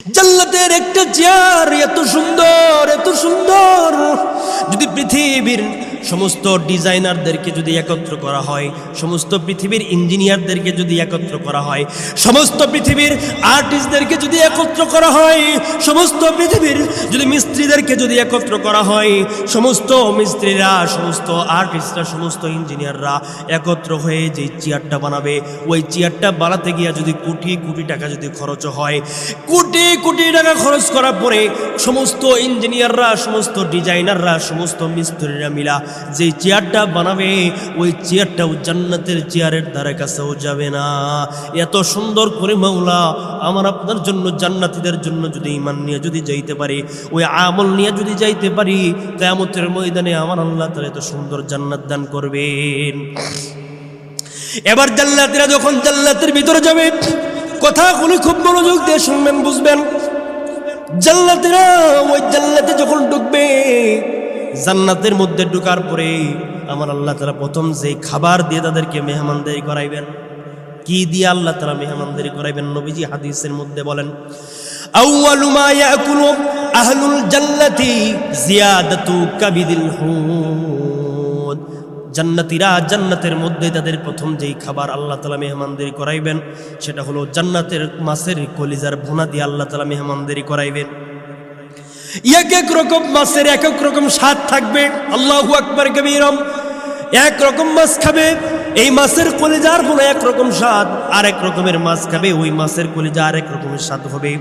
জান্নাতের একটা চেয়ার এত সুন্দর, এত সুন্দর, যদি পৃথিবীর সমস্ত ডিজাইনারদেরকে যদি একত্র করা হয়, সমস্ত পৃথিবীর ইঞ্জিনিয়ারদেরকে যদি একত্র করা হয়, সমস্ত পৃথিবীর আর্টিস্টদেরকে যদি একত্র করা হয়, সমস্ত পৃথিবীর যদি মিস্ত্রিদেরকে যদি একত্র করা হয়, সমস্ত মিস্ত্রিরা, সমস্ত আর্টিস্টরা, সমস্ত ইঞ্জিনিয়াররা একত্র হয়ে যে চেয়ারটা বানাবে, ওই চেয়ারটা বানাতে গিয়ে যদি কোটি কোটি টাকা যদি খরচ হয়, কোটি কোটি টাকা খরচ করার পরে সমস্ত ইঞ্জিনিয়াররা, সমস্ত ডিজাইনাররা, সমস্ত মিস্ত্রিরা মিলা যে চেয়ারটা বানাবে, ওই চেয়ারটাও জান্নাতের চেয়ারের ধারে কাছেও যাবে না। এত সুন্দর করে মাওলা আমার আপনার জন্য, জান্নাতীদের জন্য যদি ঈমান নিয়ে যদি যাইতে পারি, ওই আমল নিয়ে যদি যাইতে পারি, কিয়ামতের ময়দানে আমার আল্লাহ তাআলা এত সুন্দর জান্নাত দান করবেন। এবার জান্নাতীরা যখন জান্নাতের ভিতরে যাবে, কথাগুলো খুব মনোযোগ দিয়ে শুনবেন, বুঝবেন। জান্নাতীরা ওই জান্নাতে যখন ঢুকবে, জান্নাতের মধ্যে ঢোকার পরে আমার আল্লাহ তাআলা প্রথম যে খাবার দিয়ে তাদেরকে মেহমানদারি করাইবেন, কি দিয়ে আল্লাহ তাআলা মেহমানদারি করাইবেন, নবীজি হাদিসের মধ্যে বলেন, আউয়ালু মা ইয়াকুলু আহলুল জান্নাতি জিয়াদাতু কাবিদিল হুদ। জান্নাতীরা জান্নাতের মধ্যে তাদের প্রথম যেই খাবার আল্লাহ তাআলা মেহমানদারি করাইবেন, সেটা হলো জান্নাতের মাছের কলিজার ভুনা দিয়ে আল্লাহ তাআলা মেহমানদারি করাইবেন। এক এক রকম মাছের এক এক রকম স্বাদ থাকবে। আল্লাহু আকবার কবীরম। এক রকম মাছ খাবে, এই মাছের কলিজার ভুনা এক রকম স্বাদ, আর এক রকমের মাছ খাবে, ওই মাছের কলিজা আর এক রকমের স্বাদ হবে।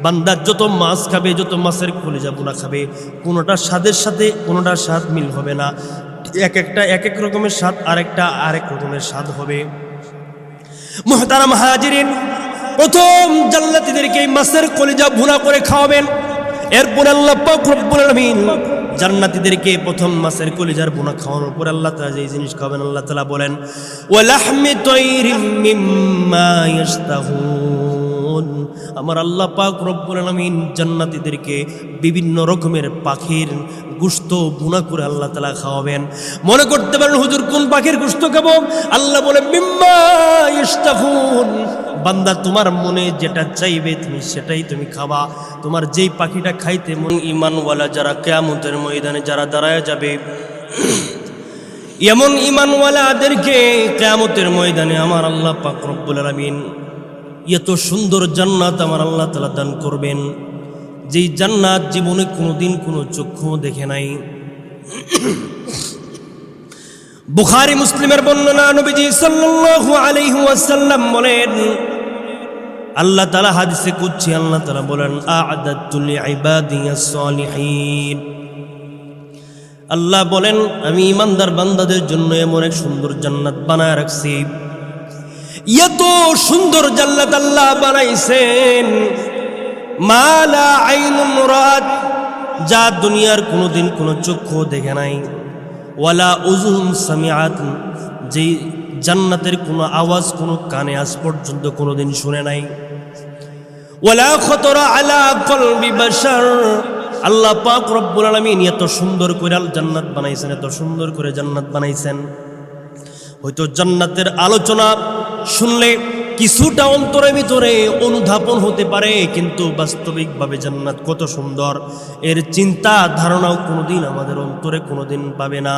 বান্দা যত মাছ খাবে, যত মাছের কলিজা ভুনা খাবে, কোনোটার স্বাদের সাথে কোনোটার স্বাদ মিল হবে না। এক একটা এক এক রকমের স্বাদ, আরেকটা আরেক রকমের স্বাদ হবে। মুহতারাম হাজিরিন, প্রথম জান্নাতীদেরকে এই মাছের কলিজা ভুনা করে খাওয়াবেন। এরপর আল্লাহ পাক রব্বুল আলামিন জান্নাতীদেরকে প্রথম মাছের কলিজার ভুনা খাওয়ানোর পর আল্লাহ তাআলা যে জিনিস খাওয়াবেন, আল্লাহ তাআলা বলেন, ওয়া লাহমি তায়রিম মিম্মা ইয়াশতাহুন। আমার আল্লাহ পাক রব্বুল আলামিন জান্নাতীদেরকে বিভিন্ন রকমের পাখির গোশত ভুনা করে আল্লাহ তাআলা খাওয়াবেন। মনে করতে পারেন, হুজুর কোন পাখির গোশত খাবো? আল্লাহ বলে, মিম্মা ইয়াশতাহুন। বান্দা তোমার মনে যেটা চাইবে তুমি সেটাই তুমি খাবা। তোমার যেই পাখিটা খাইতে মন, ঈমানওয়ালা যারা কিয়ামতের ময়দানে যারা দাঁড়ায় যাবে, এমন ঈমানওয়ালাদেরকে কিয়ামতের ময়দানে আমার আল্লাহ পাক রব্বুল আলামিন এত সুন্দর জান্নাত আমার আল্লাহ তাআলা দান করবেন, যেই জান্নাত জীবনে কোনোদিন কোনো চক্ষু দেখে নাই। বুখারী মুসলিমের বর্ণনা, নবীজি সাল্লাল্লাহু আলাইহি ওয়াসাল্লাম বলেন, আল্লাহ তাআলা হাদিসে কুদসি আল্লাহ তাআলা বলেন, আ'দাতু লিইবাদিয়াস সালিহিন। আল্লাহ বলেন, আমি ঈমানদার বান্দাদের জন্য এমন এক সুন্দর জান্নাত বানায় রাখছি। এত সুন্দর জান্নাত আল্লাহ বানাইছেন, মা লা আইনুন রাত, যা দুনিয়ার কোনোদিন কোনো চক্ষু দেখে নাই, ওয়ালা উযুন সামিআত, যেই জান্নাতের কোনো আওয়াজ কোনো কানে আজ পর্যন্ত কোনোদিন শুনে নাই, ওয়ালা খাতারা আলা কলবি বাশার। আল্লাহ পাক রব্বুল আলামিন এত সুন্দর করে জান্নাত বানাইছেন, এত সুন্দর করে জান্নাত বানাইছেন। হয়তো জান্নাতের আলোচনা শুনলে কিছুটা অন্তরের ভিতরে অনুধাবন হতে পারে, কিন্তু বাস্তবিকভাবে জান্নাত কত সুন্দর এর চিন্তা ধারণাও কোনোদিন আমাদের অন্তরে কোনোদিন পাবে না।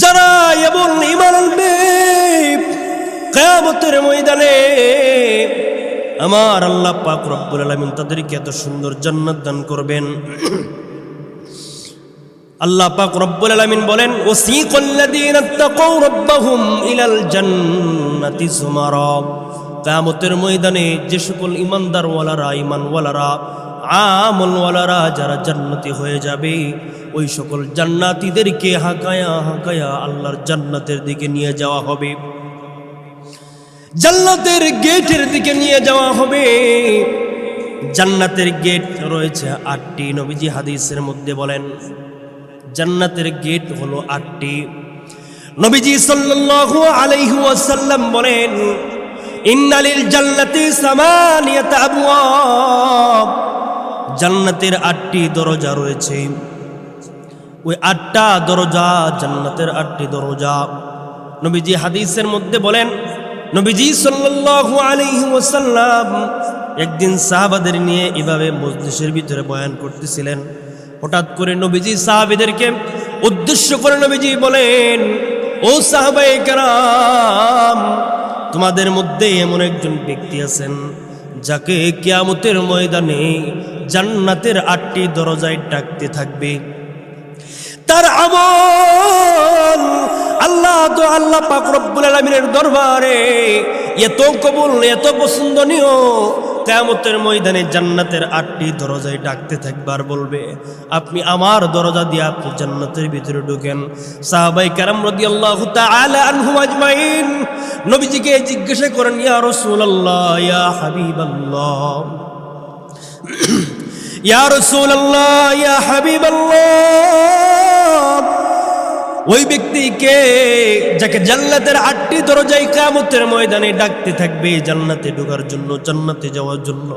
যারা এমন ঈমান আনবে, কিয়ামতের ময়দানে আমার আল্লাহ পাক রব্বুল আলামিন তাদেরকে এত সুন্দর জান্নাত দান করবেন। আল্লাহ পাক রব্বুল আলামিন বলেন, ওয়াসিকাল্লাযীনা তাকাউ রাব্বাহুম ইলাল জান্নাতি যুমারা। কিয়ামতের ময়দানে যে সকল ঈমানদারওয়ালারা, ঈমানওয়ালারা, আমলওয়ালারা যারা জান্নাতি হয়ে যাবে, ওই সকল জান্নাতীদেরকে হাঁকায়া হাঁকায়া আল্লাহর জান্নাতের দিকে নিয়ে যাওয়া হবে, জান্নাতের গেটের দিকে নিয়ে যাওয়া হবে। জান্নাতের গেট রয়েছে ৮টি। নবীজি হাদিসের মধ্যে বলেন, জান্নাতের গেট হলো ৮টি। নবীজি সাল্লাল্লাহু আলাইহি ওয়াসাল্লাম বলেন, ইন্নালিল জান্নাতি সামানিয়াতা আবওয়াব। জান্নাতের ৮টি দরজা রয়েছে, ওই ৮টা দরজা, জান্নাতের ৮টি দরজা। নবীজি হাদিসের মধ্যে বলেন, নবীজি সাল্লাল্লাহু আলাইহি ওয়াসাল্লাম একদিন সাহাবাদের নিয়ে এভাবে মজলিসের ভিতরে বয়ান করতেছিলেন। হঠাৎ করে নবীজি সাহাবীদেরকে উদ্দেশ্য করে নবীজি বলেন, ও সাহাবায়ে কেরাম, তোমাদের মধ্যে এমন একজন ব্যক্তি আছেন যাকে কিয়ামতের ময়দানে জান্নাতের 8টি দরজায় ডাকতে থাকবে। তার আমল আল্লাহ পাক রব্বুল আলামিনের দরবারে এত কবুল, এত পছন্দনীয়, কিয়ামতের ময়দানে জান্নাতের 8টি দরজায় ডাকতে থাকবে আর বলবে, আপনি আমার দরজা দিয়ে আপনি জান্নাতের ভিতরে ঢোকেন। সাহাবায়ে কেরাম রাদিয়াল্লাহু তাআলা আনহুম আজমাইন নবীজিকে জিজ্ঞাসা করেন, ইয়া রাসূলুল্লাহ, ইয়া হাবিবাল্লাহ, ইয়া রাসূলুল্লাহ, ইয়া হাবিবাল্লাহ, ওই ব্যক্তিকে যাকে জান্নাতের 8টি দরজায় কিয়ামতের ময়দানে ডাকতে থাকবে জান্নাতে ঢোকার জন্য, জান্নাতে যাওয়ার জন্য।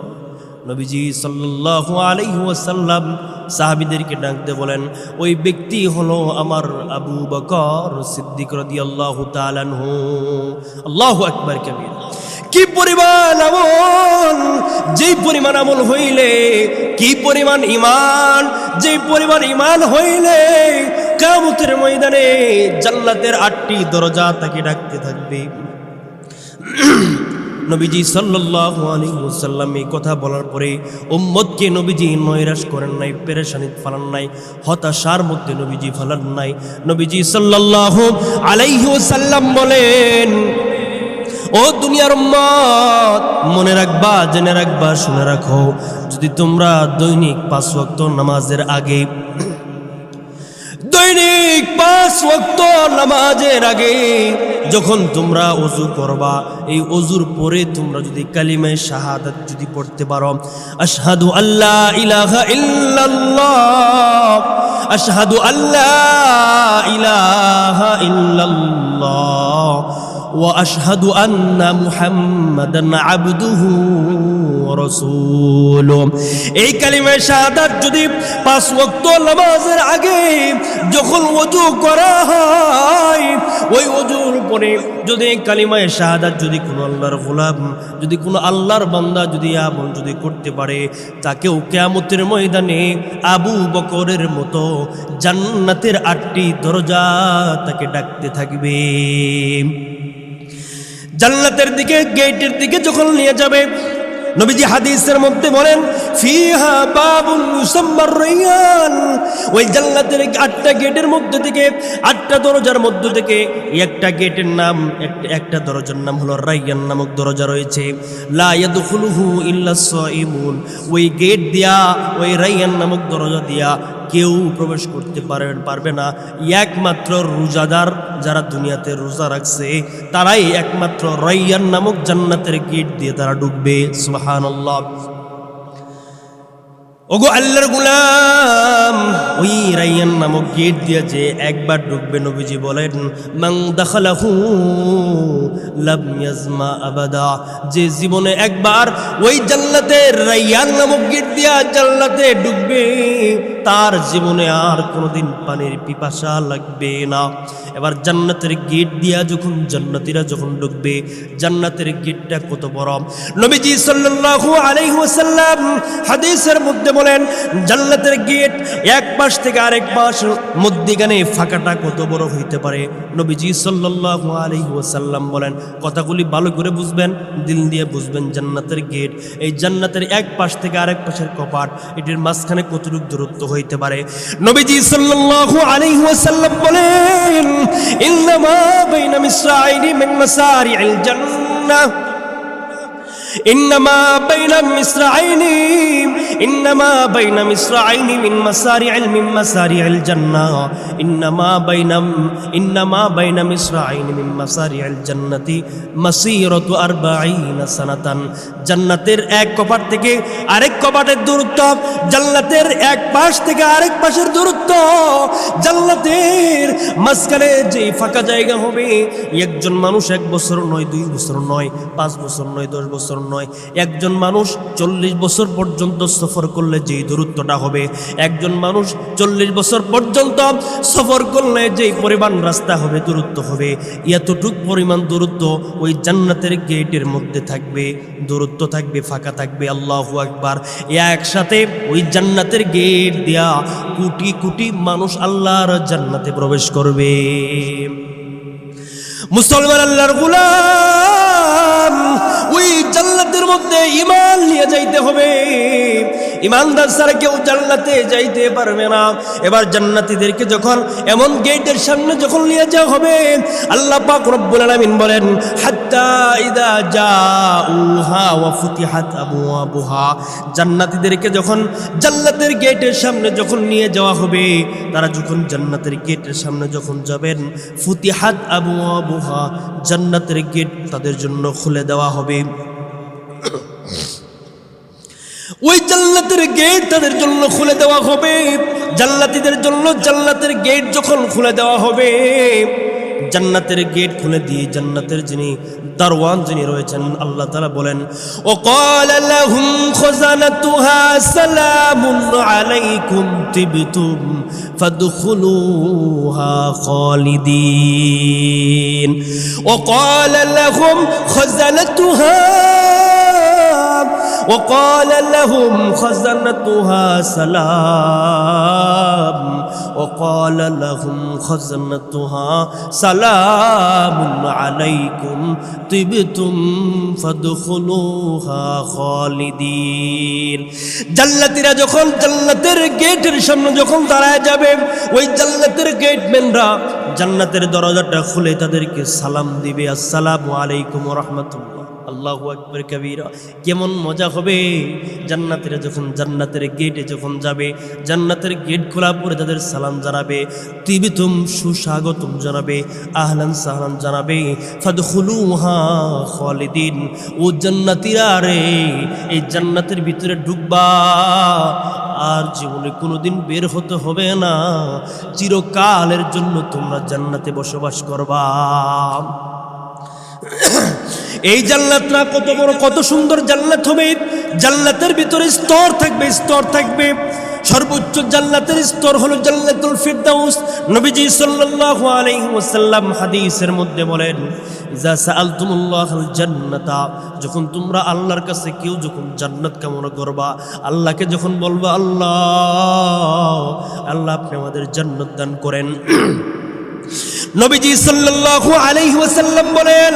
নবীজি সাল্লাল্লাহু আলাইহি ওয়াসাল্লাম সাহাবীদেরকে ডাকতে বলেন, ওই ব্যক্তি হলো আমার আবু বকর সিদ্দিক রাদিয়াল্লাহু তাআলা আনহু। আল্লাহু আকবার কাবীর। কি পরিমাণ আমল, যেই পরিমাণ আমল হইলে, কি পরিমাণ ঈমান, যেই পরিমাণ ঈমান হইলে কিয়ামতের ময়দানে জান্নাতের 8টি দরজা তাকে ডাকতে থাকবে। নবীজি সাল্লাল্লাহু আলাইহি ওয়াসাল্লাম এই কথা বলার পরে উম্মতকে নবীজি নৈরাশ করেন নাই, পেরেশানি ফালান নাই, হতাশার মধ্যে নবীজি ফালান নাই। নবীজি সাল্লাল্লাহু আলাইহি ওয়াসাল্লাম বলেন, ও দুনিয়ার উম্মত, মনে রাখবা, জেনে রাখবা, শুনে রাখো, যদি তোমরা দৈনিক 5 ওয়াক্ত নামাজের আগে, দৈনিক 5 ওয়াক্ত নামাজের আগে যখন তোমরা ওযু করবা, এই ওযুর পরে তোমরা যদি কালিমায়ে শাহাদাত যদি পড়তে পারো, আশহাদু আল্লা ইলাহা ইল্লাল্লাহ, আশহাদু আল্লা ইলাহা ইল্লাল্লাহ ওয়া আশহাদু আন্না মুহাম্মাদান আবদুহু ওয়া রাসূলুহু, এই কালিমায়ে শাহাদাত যদি 5 ওয়াক্ত নামাজের আগে যখন ওযু করা হয়, ওই ওযুর পরে যদি কালিমায়ে শাহাদাত যদি কোনো আল্লাহর গোলাম, যদি কোনো আল্লাহর বান্দা যদি আমল যদি করতে পারে, তাকেও কিয়ামতের ময়দানে আবু বকরের মতো জান্নাতের 8টি দরজা তাকে ডাকতে থাকবে। জান্নাতের দিকে, গেটের দিকে যখন নিয়ে যাবে, নবীজি হাদিসের মধ্যে বলেন, ফিহা বাবুন ইউসাম্মার রায়্যান, ওই জান্নাতের 8টা গেটের মধ্যে থেকে, 8টা দরজার মধ্যে থেকে একটা গেটের নাম, একটা দরজার নাম হলো রায়্যান নামক দরজা রয়েছে। লা ইয়াদখুলুহু ইল্লাস সাইমুন, ওই গেট দিয়া, ওই রায়্যান নামক দরজা দিয়া কেউ প্রবেশ করতে পারবে না, একমাত্র রোজাদার, যারা দুনিয়াতে রোজা রাখছে তারাই একমাত্র রায়্যান নামক জান্নাতের গেট দিয়ে তারা ঢুকবে। সুবহানাল্লাহ। ওগো আল্লাহর গোলাম, ওই রায়্যান নামক গেট দিয়ে যে একবার ঢুকবে, নবীজি বলেন, মান দাখালাহু লাম ইয়াজমা আবাদা, যে জীবনে একবার ওই জান্নাতের রায়্যান নামক গেট দিয়ে জান্নাতে ঢুকবে, তার জীবনে আর কোনোদিন পানির পিপাসা লাগবে না। এবার জান্নাতের গেট দিয়া যখন জান্নাতীরা যখন ঢুকবে, জান্নাতের গেটটা কত বড়, নবীজি সাল্লাল্লাহু আলাইহি ওয়াসাল্লাম হাদিসের মধ্যে বলেন, জান্নাতের গেট এক পাশ থেকে আরেক পাশ মধ্যখানে ফাঁকাটা কত বড় হইতে পারে। নবীজি সাল্লাল্লাহু আলাইহি ওয়াসাল্লাম বলেন, কথাগুলি ভালো করে বুঝবেন, দিল দিয়ে বুঝবেন। জান্নাতের গেট, এই জান্নাতের এক পাশ থেকে আরেক পাশের কপাট, এটির মাঝখানে কতটুকু দূরত্ব হইতে পারে। নবীজি সাল্লাল্লাহু আলাইহি ওয়াসাল্লাম বলেন, ইন্নামা বাইনা মিসরাইনি মিন মাসারি'ল জান্নাহ, إنما بين مصراعين من مسارع الجنة إنما بين مصراعين من مسارع الجنة مسيرة 40 سنة। জান্নাতের এক কপাট থেকে আরেক কপাটের দূরত্ব, জান্নাতের এক পাশ থেকে আরেক পাশের দূরত্ব, জান্নাতের মাঝখানে যে ফাঁকা জায়গা হবে, একজন মানুষ 1 বছর নয়, 2 বছর নয়, 5 বছর নয়, 10 বছর নয়, একজন মানুষ 40 বছর পর্যন্ত সফর করলে যেই দূরত্বটা হবে, একজন মানুষ 40 বছর পর্যন্ত সফর করলে যেই পরিমাণ রাস্তা হবে, দূরত্ব হবে, এতটুক পরিমাণ দূরত্ব ওই জান্নাতের গেটের মধ্যে থাকবে। দূরত্ব মুক্ত থাকবে, ফাঁকা থাকবে। আল্লাহু আকবার। একসাথে ওই জান্নাতের গেট দিয়া কোটি কোটি মানুষ আল্লাহর জান্নাতে প্রবেশ করবে। মুসলমান আল্লাহর গোলাম, ওই জান্নাতের মধ্যে ঈমান নিয়ে যাইতে হবে। ঈমানদার ছাড়া কেউ জান্নাতে যাইতে পারবে না। এবার জান্নাতীদেরকে যখন এমন গেটের সামনে যখন নিয়ে যাওয়া হবে, আল্লাহ পাক রব্বুল আলামিন বলেন, হাত্তা ইযা জাউহা ওয়া ফুতিহাত আবওয়াবুহা, জান্নাতীদেরকে যখন জান্নাতের গেটের সামনে যখন নিয়ে যাওয়া হবে, তারা যখন জান্নাতের গেটের সামনে যখন যাবেন, ফুতিহাত আবওয়াবুহা, জান্নাতের গেট তাদের জন্য খুলে দেওয়া হবে। ওই জান্নাতের গেট তাদের জন্য খুলে দেওয়া হবে। জান্নাতীদের জন্য জান্নাতের গেট যখন খুলে দেওয়া হবে, জান্নাতের গেট খুলে দিয়ে জান্নাতের যিনি দারওয়ান যিনি রয়েছেন, আল্লাহ তাআলা বলেন, ও ক্বালা লাহুম খাযানাতুহা সালামুন আলাইকুম তিবতুম ফাদখুলুহা খালিদিন। ও ক্বালা লাহুম খাযানাতুহা وقال لهم خزنتها سلام وقال لهم خزنتها سلام عليكم طبتم فادخلوها خالدين। জান্নাতীরা যখন জান্নাতের গেটের সামনে যখন দাঁড়ায় যাবে, ওই জান্নাতের গেটম্যানরা জান্নাতের দরজাটা খুলে তাদেরকে সালাম দিবে, আসসালামু আলাইকুম ওয়া রাহমাতুল্লাহ। আল্লাহু আকবার কবীরা। কেমন মজা হবে জান্নাতীরা যখন জান্নাতের গেটে যখন যাবে, জান্নাতের গেট খোলা পরে তাদের সালাম জানাবে, তিবিতুম সুস্বাগতম জানাবে, আহলান সাহলান জানাবে, ফাদখুলুহা খালিদিন। ও জান্নাতীরা রে, এই জান্নাতের ভিতরে ঢুকবা আর জীবনে কোনোদিন বের হতে হবে না, চিরকালের জন্য তোমরা জান্নাতে বসবাস করবা। এই জান্নাতটা কত বড়, কত সুন্দর জান্নাত হবে। জান্নাতের ভিতরে স্তর থাকবে, স্তর থাকবে। সর্বোচ্চ জান্নাতের স্তর হলো জান্নাতুল ফিরদাউস। নবীজি সাল্লাল্লাহু আলাইহি ওয়াসাল্লাম হাদিসের মধ্যে বলেন, ইজা সাআলতুমুল্লাহাল জান্নাতা, যখন তোমরা আল্লাহর কাছে কেউ যখন জান্নাত কামনা করবা, আল্লাহকে যখন বলবা, আল্লাহ আল্লাহ আপনি আমাদের জান্নাত দান করেন, নবীজি সাল্লাল্লাহু আলাইহি ওয়াসাল্লাম বলেন,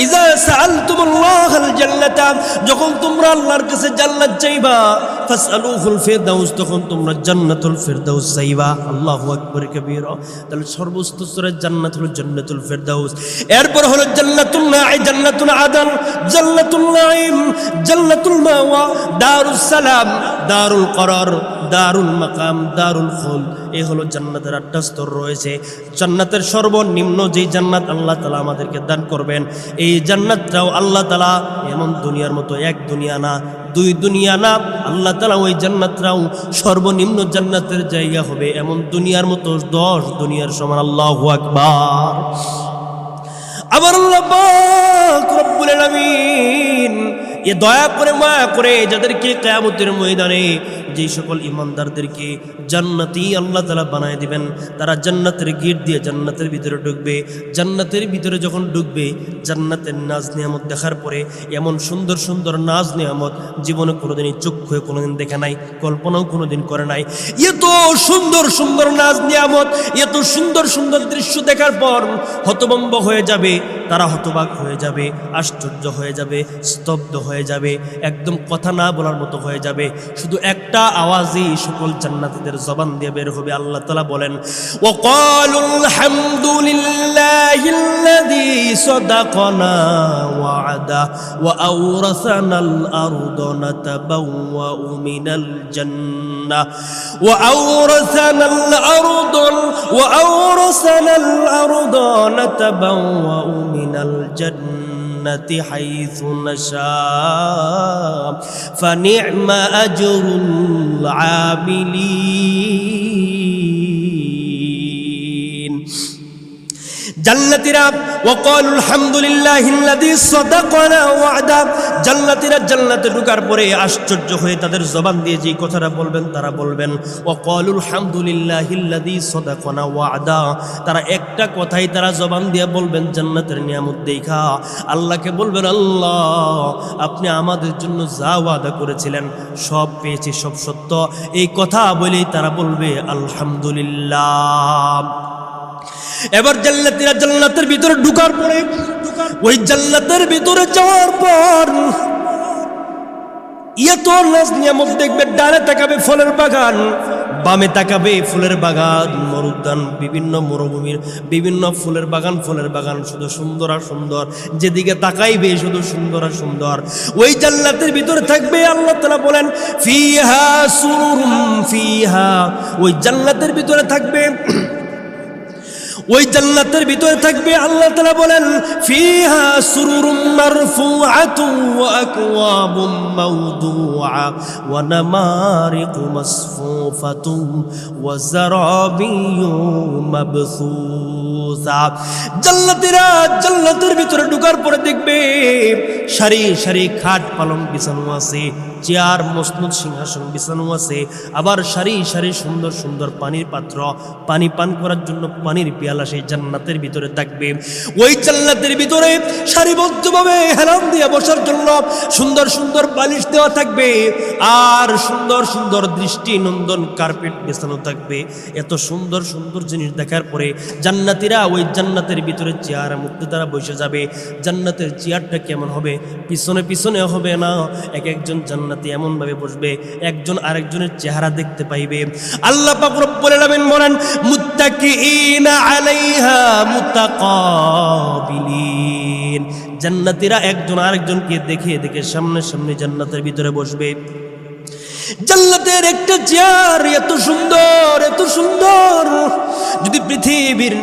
ইজা সাআলতুমুল্লাহাল জান্নাতা, যখন তোমরা আল্লাহর কাছে জান্নাত চাইবা, ফাসআলুহুল ফিরদাউস, তখন তোমরা জান্নাতুল ফিরদাউস চাইবা। আল্লাহু আকবার কবীরা। তাহলে সর্বোচ্চ স্তরের জান্নাত হলো জান্নাতুল ফিরদাউস। এরপর হলো জান্নাতুল নাঈম, জান্নাতুল আদন, জান্নাতুল নাঈম, জান্নাতুল মাওয়া, দারুস সালাম, দারুল করার, দারুল মাকাম, দারুল খুলদ। এই হলো জান্নাতের 8টা স্তর রয়েছে। জান্নাতের সর্বনিম্ন যেই জান্নাত আল্লাহ তাআলা আমাদেরকে দান করবেন, এই জান্নাতটাও আল্লাহ তাআলা এমন দুনিয়ার মতো এক দুনিয়া না, দুই দুনিয়া না, আল্লাহ তাআলা ওই জান্নাতটাও সর্বনিম্ন জান্নাতের জায়গা হবে এমন দুনিয়ার মতো 10 দুনিয়ার সমান। আল্লাহু আকবার। আবার আল্লাহ পাক রব্বুল আলামিন এ দয়া করে মায়া করে যাদেরকে কিয়ামতের ময়দানে যেই সকল ইমানদারদেরকে জান্নাতি আল্লাহ তাআলা বানায় দিবেন, তারা জান্নাতের গেট দিয়ে জান্নাতের ভিতরে ঢুকবে। জান্নাতের ভিতরে যখন ঢুকবে, জান্নাতের নাজ নিয়ামত দেখার পরে, এমন সুন্দর সুন্দর নাজ নিয়ামত জীবনে কোনোদিনই চক্ষুয়ে কোনোদিন দেখে নাই, কল্পনাও কোনোদিন করে নাই। এত সুন্দর সুন্দর নাজ নিয়ামত, এত সুন্দর সুন্দর দৃশ্য দেখার পর হতভম্ব হয়ে যাবে তারা, হতবাক হয়ে যাবে, আশ্চর্য হয়ে যাবে, স্তব্ধ হয়ে যাবে, একদম কথা না বলার মতো হয়ে যাবে। শুধু একটা আওয়াজই সকল জান্নাতীদের জবান দিয়ে বের হবে। আল্লাহ তাআলা বলেন, ওয়াকালুল হামদুলিল্লাহিল্লাযী সাদাকানা ওয়া'দা ওয়া আওরাসানাল আরদা নাতাবাওয়াউ মিনাল জান্নাহ ওয়া আওরাসানাল আরদা ওয়া আওরাসানাল আরদা নাতাবাওয়াউ মিনাল জান্নাহ হাইথু নাশা ফানি'মা আজরুল আমিলিন। জান্নাতীরা ওয়াকালু আলহামদুলিল্লাহিল্লাযী সাদাকানা ওয়া'দা, জান্নাতীরা জান্নাতে ঢোকার পরে আশ্চর্য হয়ে তাদের জবান দিয়ে যে কথাটা বলবেন তারা বলবেন ওয়াকালু আলহামদুলিল্লাহিল্লাযী সাদাকানা ওয়া'দা, তারা একটা কথাই তারা জবান দিয়ে বলবেন জান্নাতের নিয়ামত দেখা আল্লাহকে বলবেন আল্লাহ আপনি আমাদের জন্য যা ওয়াদা করেছিলেন সব পেয়েছি, সব সত্য। এই কথা বলেই তারা বলবে আলহামদুলিল্লাহ। এবার জান্নাতীরা জান্নাতের ভিতরে ঢোকার পরে ওই জান্নাতের ভিতরে যাওয়ার পর এত নাজ নিয়ামত দেখবে, ডানে তাকাবে ফলের বাগান, বামে তাকাবে ফুলের বাগান, মরুদ্যান, বিভিন্ন মরুভূমির বিভিন্ন ফুলের বাগান শুধু সুন্দর আর সুন্দর, যেদিকে তাকাইবে শুধু সুন্দর আর সুন্দর। ওই জান্নাতের ভিতরে থাকবে আল্লাহ তাআলা বলেন ফিহা সুরুরুম ফিহা, ওই জান্নাতের ভিতরে থাকবে ওই জান্নাতের ভিতরে থাকবে আল্লাহ তাআলা বলেন ফিহা সুরুরুম মারফুআতুন ওয়া আকওয়াবুম মাওদুআ ওয়া নামারিকু মাসফুফাতুন ওয়া যারাবিয়্যু মাবসুসা। জান্নাতীরা জান্নাতের ভিতরে ঢোকার পরে দেখবে সারি সারি খাট পালং বিছানো আছে, চেয়ার মসনদ সিংহাসন বিছানো আছে, আবার সারি সারি সুন্দর সুন্দর পানির পাত্র, পানি পান করার জন্য পানির পেয়ালা সেই জান্নাতের ভিতরে থাকবে। ওই জান্নাতের ভিতরে সারিবদ্ধভাবে হেলান দিয়ে বসার জন্য সুন্দর সুন্দর বালিশ দেওয়া থাকবে, আর সুন্দর সুন্দর দৃষ্টি নন্দন কার্পেট বিছানো থাকবে। এত সুন্দর সুন্দর জিনিস দেখার পরে জান্নাতীরা ওই জান্নাতের ভিতরে চেয়ার মধ্যে তারা বসে যাবে। জান্নাতের চেয়ারটা কেমন হবে? পিছনে পিছনে হবে না, এক একজন জান্নাতি এমন ভাবে বসবে একজন আরেকজনের চেহারা দেখতে পাইবে। আল্লাহ পাক রব্বুল আলামিন বলেন মুত্তাকিইনা আলাইহা মুতাকাবিলিন, জান্নাতীরা একজন আরেকজনকে দেখে দেখে সামনে সামনে জান্নাতের ভিতরে বসবে। জান্নাতের একটা চেয়ার এত সুন্দর এত সুন্দর, যদি পৃথিবীর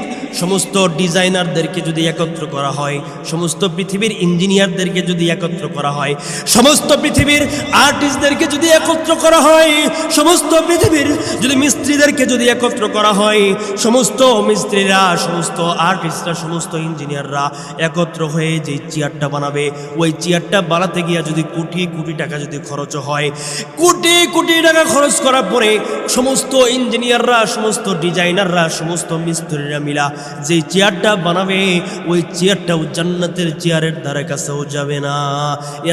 সমস্ত ডিজাইনারদেরকে যদি একত্র করা হয়, সমস্ত পৃথিবীর ইঞ্জিনিয়ারদেরকে যদি একত্র করা হয়, সমস্ত পৃথিবীর আর্টিস্টদেরকে যদি একত্র করা হয়, সমস্ত পৃথিবীর যদি মিস্ত্রিদেরকে যদি একত্র করা হয়, সমস্ত মিস্ত্রিরা, সমস্ত আর্টিস্টরা, সমস্ত ইঞ্জিনিয়াররা একত্র হয়ে যে চেয়ারটা বানাবে, ওই চেয়ারটা বানাতে গিয়ে যদি কোটি কোটি টাকা যদি খরচ হয়, কোটি কোটি টাকা খরচ করার পরে সমস্ত ইঞ্জিনিয়াররা, সমস্ত ডিজাইনাররা, সমস্ত মিস্ত্রিরা মিলা যে চেয়ারটা বানাবে, ওই চেয়ারটাও জান্নাতের চেয়ারের ধারে কাছেও যাবে না।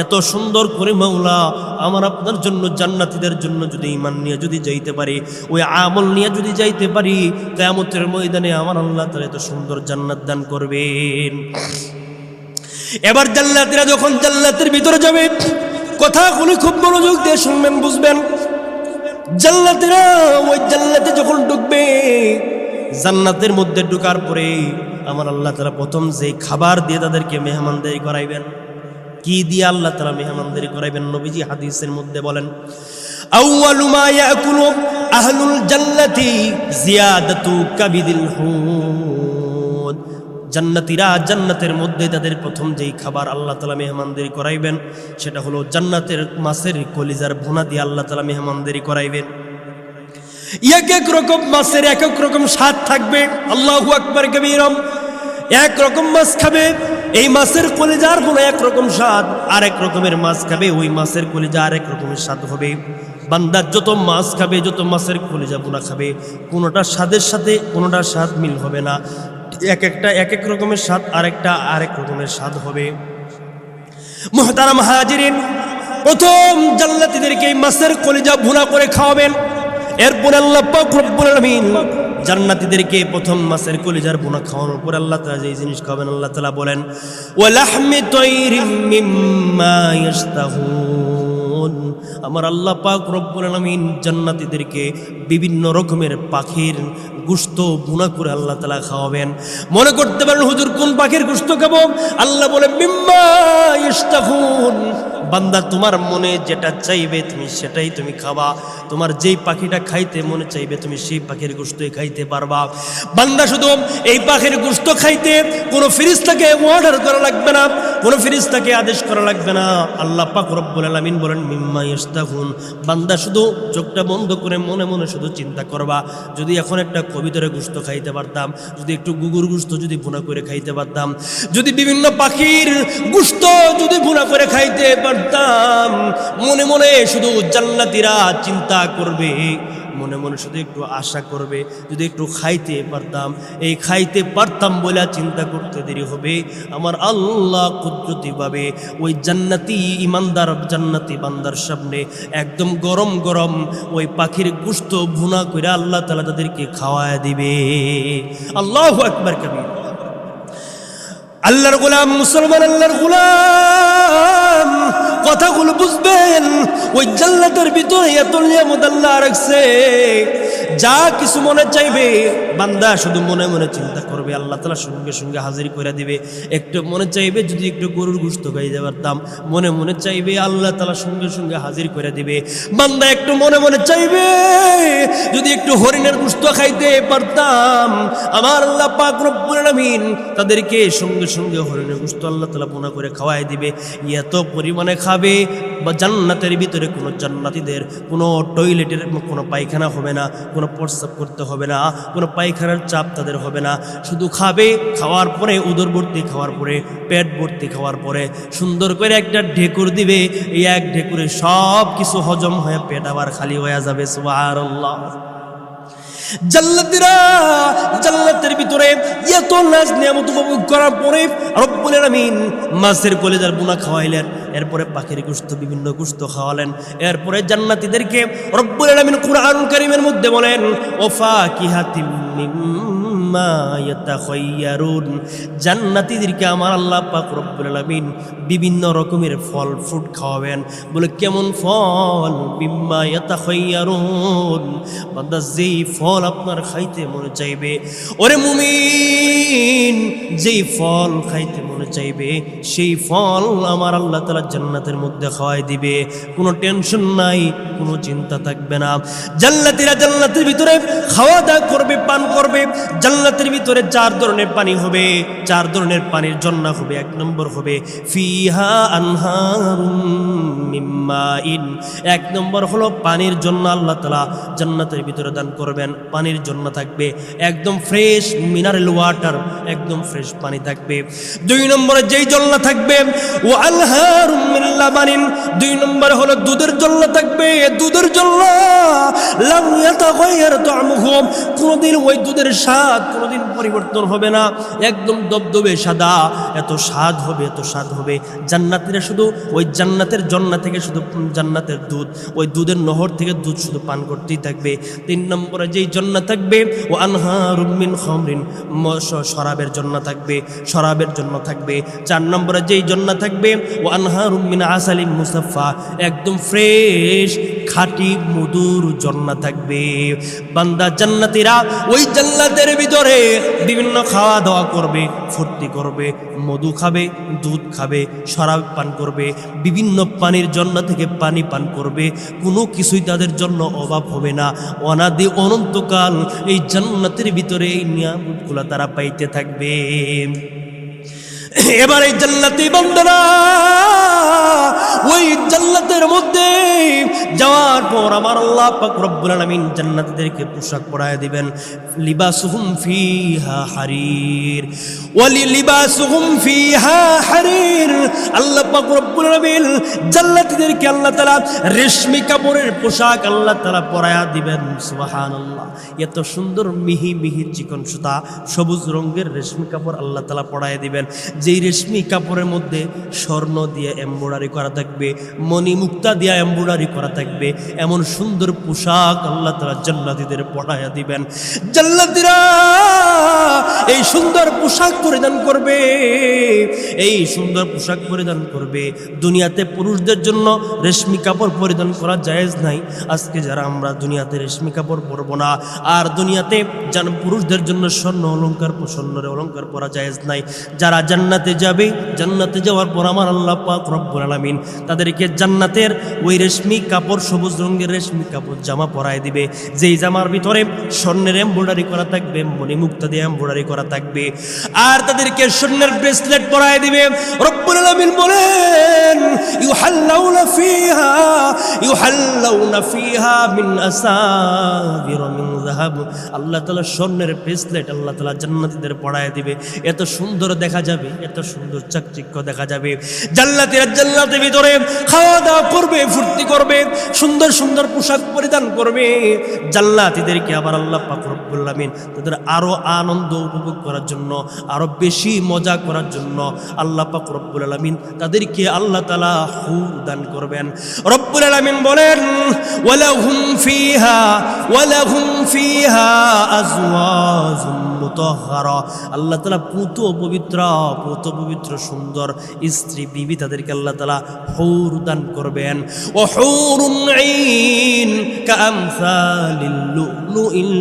এত সুন্দর করে মাওলা আমার আপনার জন্য, জান্নাতীদের জন্য যদি ঈমান নিয়ে যদি যাইতে পারি, ওই আমল নিয়ে যদি যাইতে পারি, কিয়ামতের ময়দানে আমার আল্লাহ তাআলা এত সুন্দর জান্নাত দান করবেন। এবার জান্নাতীরা যখন জান্নাতের ভিতরে যাবে, কথাগুলি খুব মনোযোগ দিয়ে শুনবেন, বুঝবেন। জান্নাতীরা ওই জান্নাতে যখন ঢুকবে, জান্নাতের মধ্যে ঢোকার পরে আমার আল্লাহ তাআলা প্রথম যে খাবার দিয়ে তাদেরকে মেহমানদারি করাইবেন, কি দিয়ে আল্লাহ তাআলা মেহমানদারি করাইবেন? নবীজি হাদিসের মধ্যে বলেন আউয়ালু মা ইয়াকুলু আহলুল জান্নাতি জিয়াদাতু কাবিদিল হুদ। জান্নাতীরা জান্নাতের মধ্যে তাদের প্রথম যেই খাবার আল্লাহ তাআলা মেহমানদারি করাইবেন সেটা হলো জান্নাতের মাছের কলিজার ভুনা দিয়ে আল্লাহ তাআলা মেহমানদারি করাইবেন। এক এক রকম মাছের এক এক রকম স্বাদ থাকবে, আল্লাহু আকবার কবীরম। এক রকম মাছ খাবে, এই মাছের কলিজার ভুনা এক রকম স্বাদ, আর এক রকমের মাছ খাবে, ওই মাছের কলিজা আর এক রকমের স্বাদ হবে। বান্দা যত মাছ খাবে, যত মাছের কলিজা ভুনা খাবে, কোনোটা স্বাদের সাথে কোনোটা স্বাদ মিল হবে না, এক একটা এক এক রকমের স্বাদ, আরেকটা আরেক রকমের স্বাদ হবে। মুহতারাম হাজিরিন, প্রথম জান্নাতীদেরকে এই মাছের কলিজা ভুনা করে খাওয়াবেন। এরপর আল্লাহ পাক রব্বুল আলামিন জান্নাতীদেরকে প্রথম মাছের কলিজার ভুনা খাওয়ানোর পর আল্লাহ তাআলা যে জিনিস খাবেন, আল্লাহ তাআলা বলেন ওয়া লাহমি তায়রিম মিম্মা ইয়াশতাহুন। আমার আল্লাহ পাক রব্বুল আলামিন জান্নাতীদেরকে বিভিন্ন রকমের পাখির গোশত ভুনা করে আল্লাহ তাআলা খাওয়াবেন। মনে করতে পারেন হুজুর কোন পাখির গোশত খাবো? আল্লাহ বলে মিম্মা ইয়াশতাহুন, বান্দা তোমার মনে যেটা চাইবে তুমি সেটাই তুমি খাবা। তোমার যেই পাখিটা খাইতে মনে চাইবে তুমি সেই পাখির গোশতই খাইতে পারবা। বান্দা শুধু এই পাখির গোশত খাইতে কোনো ফেরেশতাকে অর্ডার করা লাগবে না, কোনো ফেরেশতাকে আদেশ করা লাগবে না। আল্লাহ পাক রব্বুল আলামিন বলেন মিম্মা ইয়াশতাহুন। বান্দা শুধু চোখটা বন্ধ করে মনে মনে শুধু চিন্তা করবা, যদি এখন একটা কবিতরে গোশত খাইতে পারতাম, যদি একটু গুগুর গোশত যদি ভুনা করে খাইতে পারতাম, যদি বিভিন্ন পাখির গোশত যদি ভুনা করে খাইতে পারতাম, মনে মনে শুধু জান্নাতীরা চিন্তা করবে, মনে মনে শুধু একটু আশা করবে, যদি একটু খাইতে পারতাম। এই খাইতে পারতাম বলে চিন্তা করতে দেরি হবে, আমার আল্লাহ কুদরতিভাবে ওই জান্নাতি ইমানদার জান্নাতি বান্দার সামনে একদম গরম গরম ওই পাখির গোশত ভুনা করে আল্লাহ তাআলা তাদেরকে খাওয়ায় দিবে। আল্লাহু আকবার কবীর। আল্লাহর গোলাম মুসলমান, আল্লাহর গোলাম কথাগুলো বুঝবেন। ওই জান্নাতের ভিতরে এত নিয়ামত আল্লাহ রাখছে, যা কিছু মনে চাইবে বান্দা শুধু মনে মনে চিন্তা করবে, আল্লাহ তাআলা সঙ্গে সঙ্গে হাজির করে দিবে। একটু মনে চাইবে যদি একটু গরুর গোশত খাইতে পারতাম, মনে মনে চাইবে আল্লাহ তাআলা সঙ্গে সঙ্গে হাজির করে দিবে। বান্দা একটু মনে মনে চাইবে যদি একটু হরিণের গোশত খাইতে পারতাম, আমার আল্লাহ পাক রব্বুল আলামিন তাদেরকে সঙ্গে সঙ্গে হরিণের গোশত আল্লাহ তাআলা বোনা করে খাওয়াই দিবে। এত পরিমাণে খাবে, বা জান্নাতের ভিতরে কোনো জান্নাতীদের কোনো টয়লেটের কোনো পায়খানা হবে না, কোনো প্রস্রাব করতে হবে না, কোনো পায়খানার চাপ তাদের হবে না। শুধু খাবে, খাওয়ার পরে উদর ভর্তি খাওয়ার পরে, পেট ভর্তি খাওয়ার পরে সুন্দর করে একটা ঢেকুর দিবে, এই এক ঢেকুরে সব কিছু হজম হয়ে পেট আবার খালি হয়ে যাবে। সুবহানাল্লাহ। জান্নাতীরা জান্নাতের ভিতরে এত নাজ নিয়ামত উপভোগ করার পরে রব্বুল আলামিন মাছের কলিজার বোনা খাওয়াইলেন, এরপরে পাখির গোশত বিভিন্ন গোশত খাওয়ালেন, এরপরে জান্নাতীদেরকে রব্বুল আলামিন কুরআনুল কারীমের মধ্যে বলেন ওয়াফাকিহাতিম মিম্মা ইয়াতাখায়্যারুন। জান্নাতীদেরকে আমার আল্লাহ পাক রব্বুল আলামিন বিভিন্ন রকমের ফল ফ্রুট খাওয়াবেন। বলে কেমন ফল? মিম্মা ইয়াতাখায়্যারুন, বান্দা যেই ফল আপনার খাইতে মনে চাইবে, ওরে মুমিন যেই ফল খাইতে মনে চাইবে সেই ফল আমার আল্লাহ তাআলা জান্নাতের মধ্যে খাওয়াই দিবে। কোনো টেনশন নাই, কোনো চিন্তা থাকবে না। জান্নাতীরা জান্নাতের ভিতরে খাওয়া দাওয়া করবে, পান করবে। জান্নাতের ভিতরে 4 ধরনের পানি হবে, 4 ধরনের পানির জন্না হবে। 1 নম্বর হবে ফিহা আনহারুম মিন মাইন। 1 নম্বর হলো পানির জন্য আল্লাহ তাআলা জান্নাতের ভিতরে দান করবেন, পানির জন্য থাকবে একদম ফ্রেশ মিনারেল ওয়াটার, একদম ফ্রেশ পানি থাকবে। 2 নম্বরে যেই জন্য থাকবে ও আনহারুম মিন লাবানিন। 2 নম্বর হলো দুধের জন্য থাকবে, দুধের জন্য লাম ইয়াতাগায়্যার তা'মুহু, কোনদিন ওই দুধের স্বাদ কোনদিন পরিবর্তন হবে না, একদম দবদবে সাদা, এত স্বাদ হবে, এত স্বাদ হবে। জান্নাতীরা শুধু ওই জান্নাতের জন্না থেকে শুধু জান্নাতের দুধ, ওই দুধের নহর থেকে দুধ শুধু পান করতেই থাকবে। 3 নম্বরে যেই জন্না থাকবে ও আনহারুম মিন খামরিন, শরাবের জন্য থাকবে, শরাবের জন্য থাকবে। 4 নম্বরে যেই জন্না থাকবে ও আনহারুম মিন আসালিন মুসাফফা, একদম ফ্রেশ খাঁটি মধুর জন্না থাকবে। বান্দা জান্নাতীরা ওই জান্নাতের ভিতরে বিভিন্ন খাওয়া দাওয়া করবে, ফুর্তি করবে, মধু খাবে, দুধ খাবে, শরাব পান করবে, বিভিন্ন পানির জন্য থেকে পানি পান করবে। কোনো কিছুই তাদের জন্য অভাব হবে না। অনাদি অনন্তকাল এই জান্নাতের ভিতরে এই নিয়ামতগুলো তারা পাইতে থাকবে। এবার এই জান্নাতি বান্দারা ওই জান্নাতের মধ্যে যাওয়ার পর আমার আল্লাহ পাক রব্বুল আলামিন জান্নাতীদেরকে পোশাক পরায় দিবেন। লিবাসুহুম ফিহা হারির ওয়ালি লিবাসুহুম ফিহা হারির। আল্লাহ পাক রব্বুল আলামিন জান্নাতীদেরকে আল্লাহ তাআলা রেশমি কাপড়ের পোশাক আল্লাহ তাআলা পরায়া দিবেন। সুবহানাল্লাহ। এত সুন্দর মিহি মিহি চিকন সুতা সবুজ রঙের রেশমি কাপড় আল্লাহ তাআলা পরায় দিবেন, যেই রেশমি কাপড়ের মধ্যে স্বর্ণ দিয়ে এমব্রয়ডারি করা থাকবে, মণি মুক্তা দিয়ে এমব্রয়ডারি করা থাকবে। এমন সুন্দর পোশাক আল্লাহ তাআলা জান্নাতীদের পরায়া দিবেন। জান্নাতীরা এই সুন্দর পোশাক পরিধান করবে, এই সুন্দর পোশাক পরিধান করবে। দুনিয়াতে পুরুষদের জন্য রেশমি কাপড় পরিধান করা জায়েজ নাই। আজকে যারা আমরা দুনিয়াতে রেশমি কাপড় পরবো না, আর দুনিয়াতে পুরুষদের জন্য স্বর্ণ অলংকার, স্বর্ণের অলংকার পরা জায়েজ নাই। যারা জান্নাতে যাবে, জান্নাতে যাওয়ার পর আমার আল্লাহ পাক রব্বুল আলামিন তাদেরকে জান্নাতের ওই রেশমি কাপড়, সবুজ রঙের রেশমি কাপড় জামা পরায় দিবে, যেই জামার ভিতরে স্বর্ণের এমব্রয়ডারি করা থাকবে, মণিমুক্তা দিয়ে এমব্রয়ডারি করা থাকবে, আর তাদেরকে স্বর্ণের ব্রেসলেট পরায় দিবে। রব্বুল আলামিন বলেন ইউহাল্লাউনা ফিহা মিন আসাবির মিন যাহাব। আল্লাহ তাআলা স্বর্ণের ব্রেসলেট আল্লাহ তাআলা জান্নাতীদের পরায় দিবে। এত সুন্দর দেখা যাবে, এত সুন্দর চাকচিক্য দেখা যাবে। জান্নাতীরা জান্নাতের ভিতরে খাওয়া দাওয়া করবে, ফুর্তি করবে, সুন্দর সুন্দর পোশাক পরিধান করবে। জান্নাতীদেরকে আবার আল্লাহ পাক রব্বুল আলামিন তাদের আরো আনন্দ উপভোগ করার জন্য, আরো বেশি মজা করার জন্য আল্লাহ পাক রব্বুল আলামিন তাদেরকে আল্লাহ তাআলা হুর দান করবেন। রব্বুল আলামিন বলেন ওয়ালাহুম ফিহা আজওয়াজুম মুতাহহারা। আল্লাহ তাআলা পুত পবিত্র সুন্দর স্ত্রী বিবি তাদেরকে আল্লাহ তাআলা হুর দান করবেন। ওয়া হুরুন আইন কাআমসালিল লুলুইল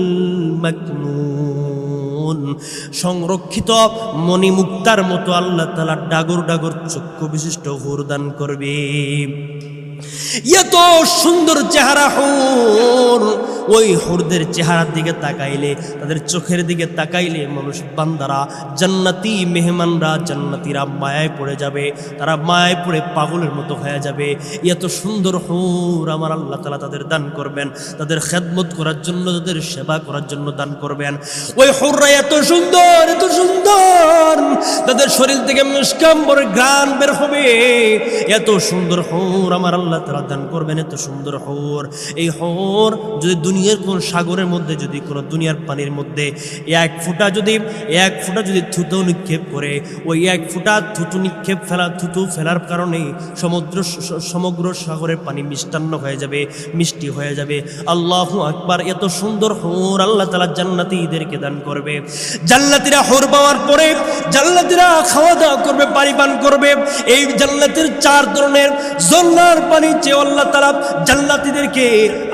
মাকনুন। সংরক্ষিত মণিমুক্তার মতো আল্লাহ তাআলা ডাগর ডাগর চক্ষু বিশিষ্ট হুর দান করবে। এত সুন্দর চেহারা হুর, ওই হুরদের চেহারার দিকে তাকাইলে, তাদের চোখের দিকে তাকাইলে মানুষ বান্দারা, জান্নাতি মেহমানরা, জান্নাতীরা মায়ায় পড়ে যাবে, তারা মায়ায় পড়ে পাগলের মতো হয়ে যাবে। এত সুন্দর হুর আমার আল্লাহ তাআলা তাদের দান করবেন, তাদের খেদমত করার জন্য, তাদের সেবা করার জন্য দান করবেন। ওই হুররা এত সুন্দর, এত সুন্দর, তাদের শরীর থেকে মিষ্কাম্বর ঘ্রাণ বের হবে। এত সুন্দর হুর আমার আল্লাহ তাআলা দান করবেন, এত সুন্দর হুর। এই হুর যদি দুনিয়ার কোন সাগরের মধ্যে, যদি কোনো দুনিয়ার পানির মধ্যে এক ফোঁটা যদি থুতু নিক্ষেপ করে, ওই এক ফোঁটা থুতু ফেলার কারণে সমগ্র সাগরের পানি মিষ্টান্ন হয়ে যাবে, মিষ্টি হয়ে যাবে। আল্লাহু আকবার। এত সুন্দর হুর আল্লাহ তাআলা জান্নাতীদেরকে দান করবে। জান্নাতীরা হুর পাওয়ার পরে জান্নাতীরা খাওয়া দাওয়া করবে, পানি পান করবে। এই জান্নাতের 4 ধরনের ঝর্ণার পানি চেয়ে আল্লাহ তাআলা জান্নাতীদেরকে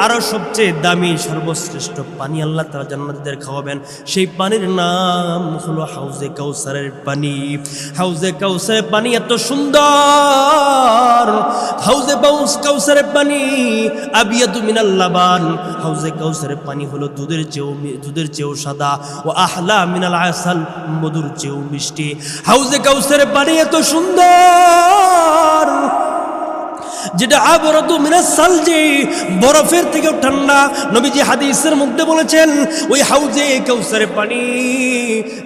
আরো সবচেয়ে দামি সর্বশ্রেষ্ঠ পানি আল্লাহ তাআলা জান্নাতীদের খাওয়াবেন। সেই পানির নাম হলো হাউজে কাউসারের পানি। হাউজে কাউসারের পানি এত সুন্দর। হাউজে কাউসারের পানি আবিয়াদু মিনাল লাবান। হাউজে কাউসারের পানি হলো দুধের চেয়েও সাদা। ও আহলা মিনাল আসাল, মধুর চেয়েও মিষ্টি। হাউজে কাউসারের পানি এত সুন্দর যেটা আবরাদু মিনাস সালজি, বরফের থেকেও ঠান্ডা। নবীজি হাদিসের মধ্যে বলেছেন ওই হাউজে কাউসারের পানি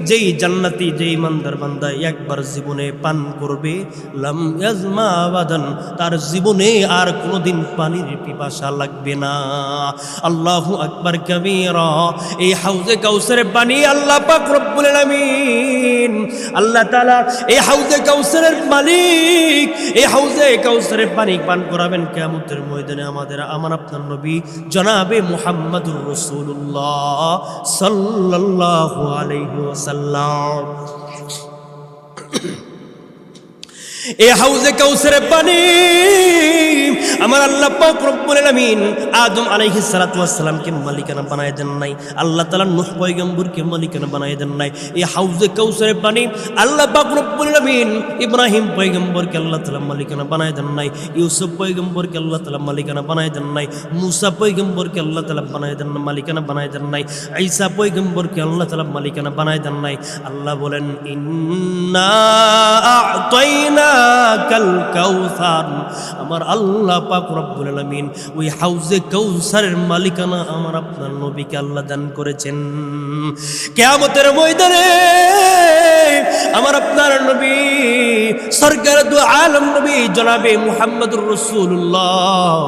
যেই জান্নাতি, যেই ইমানদার বান্দা একবার জীবনে পান করবে, লাম ইয়াজমা আবাদান, তার জীবনে আর কোনোদিন পানির পিপাসা লাগবে না। আল্লাহু আকবার কাবীরা। এই হাউজে কাউসারের পানি আল্লাহ পাক রব্বুল আলামিন, আল্লাহ তাআলা এই হাউজে কাউসারের মালিক, এই হাউজে কাউসারের পানি পান করাবেন কিয়ামতের ময়দানে আমার আপনার নবী জনাবে মুহাম্মদুর রাসূলুল্লাহ সাল্লাল্লাহু আলাইহি ওয়াসাল্লাম। এই হাউজে কাউসারের পানি আমার আল্লাহ পাক রব্বুল আলামিন আদম আলাইহিস সালাতু ওয়াস সালামকে মালিকানা বানায় দেন নাই, আল্লাহ তাআলা নূহ পয়গম্বরকে মালিকানা বানায় দেন নাই। এই হাউজে কাউসারের পানি আল্লাহ পাক রব্বুল আলামিন ইব্রাহিম পয়গম্বরকে আল্লাহ তাআলা মালিকানা বানায় দেন নাই, ইউসুফ পয়গম্বরকে আল্লাহ তাআলা মালিকানা বানায় দেন নাই, মুসা পয়গম্বরকে আল্লাহ তাআলা মালিকানা বানায় দেন নাই, ঈসা পয়গম্বরকে আল্লাহ তাআলা মালিকানা বানায় দেন নাই। আল্লাহ বলেন ইন্না আ'তাইনাকাল কাউসার। আমার আল্লাহ পাক রব্বুল আলামিন ওই হাউজে কাউসারের মালিকানা আমার আপনার নবীকে আল্লাহ দান করেছেন। কিয়ামতের ময়দানে আমার আপনার নবী সরকার দু আলম নবী জনাবে মুহাম্মদুর রাসূলুল্লাহ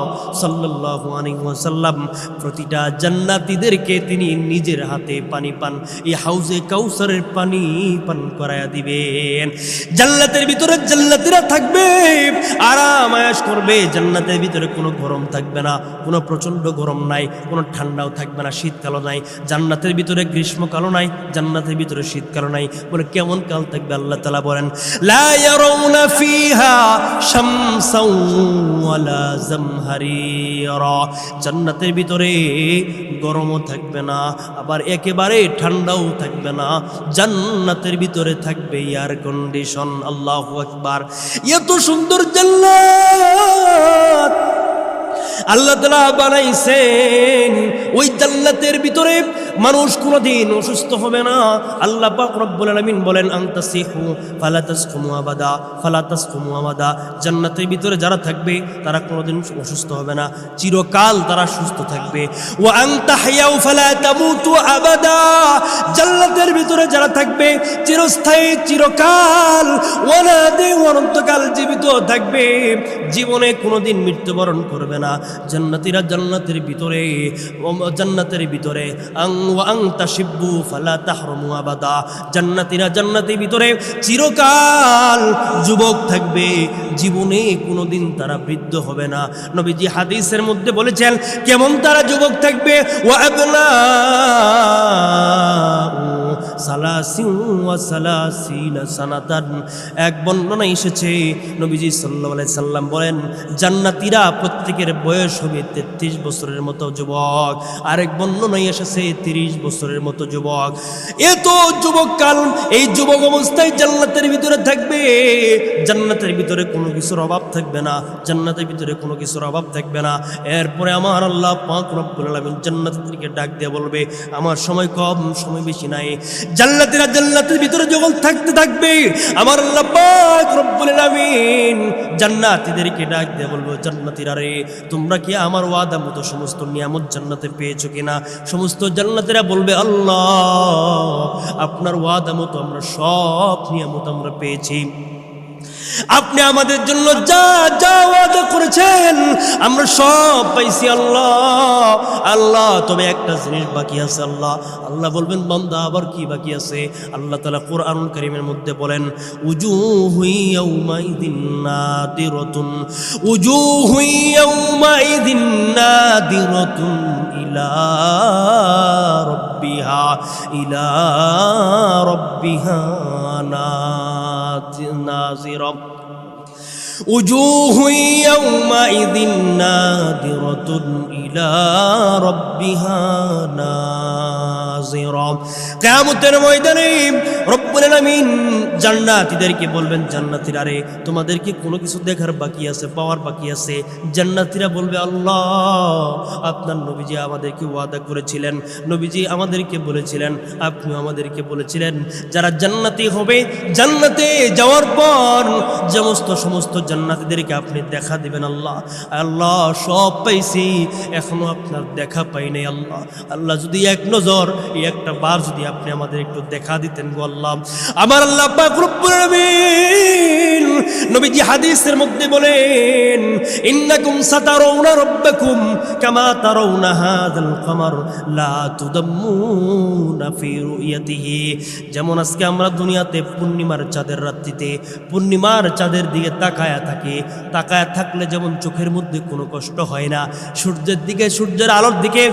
সাল্লাল্লাহু আলাইহি ওয়াসাল্লাম প্রতিটা জান্নাতীদেরকে তিনি নিজের হাতে পানি পান, এই হাউজে কাউসারের পানি পান করায়া দিবেন। জান্নাতের ভিতরে জান্নাতীরা থাকবে, আরাম আয়েশ করবে। জান্নাতের ভিতরে কোনো গরম থাকবে না, কোনো প্রচন্ড গরম নাই, কোনো ঠান্ডাও থাকবে না, শীতকালও নাই। জান্নাতের ভিতরে গ্রীষ্মকালও নাই, জান্নাতের ভিতরে শীতকালও নাই। বলে কেমন কাল থাকবে? আল্লাহ তাআলা বলেন লা ইয়ারাউনা ফিহা শামসাও ওয়ালা জামহারিরা। জান্নাতের ভিতরে গরমও থাকবে না, আবার একেবারে ঠান্ডাও থাকবে না। জান্নাতের ভিতরে থাকবে এয়ার কন্ডিশন। আল্লাহু আকবার। এত সুন্দর জান্নাত, আল্লাহ তাআলা বানাইছেন ওই জান্নাতের ভিতরে মানুষ কোনোদিন অসুস্থ হবে না। আল্লাহ পাক রব্বুল আলামিন বলেন আনতাসিহু ফালা তাসকুমু আবাদা ফালা তাসকুমু আবাদা। জান্নাতের ভিতরে যারা থাকবে তারা কোনোদিন অসুস্থ হবে না, চিরকাল তারা সুস্থ থাকবে। ওয়া আনতাহইয়াউ ফালা তামুতু আবাদা। জান্নাতের ভিতরে যারা থাকবে চিরস্থায়ী, চিরকাল, ওয়ানাদে অনন্তকাল জীবিত থাকবে, জীবনে কোনোদিন মৃত্যুবরণ করবে না। জান্নাতীরা জান্নাতের ভিতরে ওয়া আনতাশিব্বু ফালা তাহরুমু আবাদা। জান্নাতীরা জান্নাতের ভিতরে চিরকাল যুবক থাকবে, জীবনে কোনোদিন তারা বৃদ্ধ হবে না। নবীজি হাদিসের মধ্যে বলেছেন কেমন তারা যুবক থাকবে। ওয়া আবনা সানাতান। এক বর্ণনা এসেছে নবীজি সাল্লাল্লাহু আলাইহি সাল্লাম বলেন জান্নাতীরা প্রত্যেকের বয়স হবে 33 বছরের মতো যুবক। আরেক বর্ণনায় এসেছে 30 বছরের মতো যুবক। এত যুবক কাল এই যুবক অবস্থায় জান্নাতের ভিতরে থাকবে। জান্নাতের ভিতরে কোনো কিছুর অভাব থাকবে না, জান্নাতের ভিতরে কোনো কিছুর অভাব থাকবে না। এরপরে আমার আল্লাহ পাক রব্বুল আলামিন জান্নাতীদেরকে ডাক দিয়ে বলবে আমার সময় কম, সময় বেশি নাই। জান্নাতীরা জান্নাতের ভিতরে যখন থাকতে থাকবে আমার আল্লাহ পাক রব্বুল আলামিন জান্নাতীদেরকে ডাক দিয়ে বলবো জান্নাতীরা রে তোমরা কি আমার ওয়াদা মতো সমস্ত নিয়ামত জান্নাতে পেয়েছো কিনা? সমস্ত জান্নাতীরা বলবে আল্লাহ আপনার ওয়াদা মতো আমরা সব নিয়ামত আমরা পেয়েছি, আপনি আমাদের জন্য যা যা ওয়াদা করেছেন আমরা সব পাইছি আল্লাহ। আল্লাহ তবে একটা জিনিস বাকি আছে আল্লাহ। আল্লাহ বলবেন বান্দা আবার কি বাকি আছে? আল্লাহ তাআলা কোরআনুল কারীমের মধ্যে বলেন উজুহু ইয়াউমাইদিন নাদিরাতুন, উজুহু ইয়াউমাইদিন নাদিরাতুন ইলা রাব্বিহা নাযিরা। উজুহু ইয়াউমাইদিন নাদিরাতুন ইলা রাব্বিহা নাযিরা। কিয়ামতের ময়দানে রব্বুল আলামিন জান্নাতীদেরকে বলবেন জান্নাতীরা রে তোমাদের কি কোনো কিছু দেখার বাকি আছে, পাওয়ার বাকি আছে? জান্নাতীরা বলবে আল্লাহ আপনার নবীজি আমাদেরকে ওয়াদা করেছিলেন, নবীজি আমাদেরকে বলেছিলেন, আপনি আমাদেরকে বলেছিলেন যারা জান্নাতি হবে জান্নাতে যাওয়ার পর সমস্ত জান্নাতীদেরকে আপনি দেখা দিবেন আল্লাহ। আল্লাহ সব পাইছি এখনো আপনার দেখা পাই নাই আল্লাহ। আল্লাহ যদি এক নজর একটা বার যদি আপনি আমাদের একটু দেখা দিতেন গো আল্লাহ। আমার আল্লাহ পাক রব্বুল আলামিন নবীজি হাদিসের মধ্যে বলেন ইন্নাকুম সাতারাউনা রাব্বাকুম কামা তারাউনা হাযাল কমার লা তুদাম্মুনা ফি রুয়াতিহি। যেমন আজকে আমরা দুনিয়াতে পূর্ণিমার চাঁদের রাত্রিতে পূর্ণিমার চাঁদের দিকে তাকায়া থাকলে যেমন চোখের মধ্যে কোনো কষ্ট হয় না, সূর্যের দিকে, সূর্যের আলোর দিকে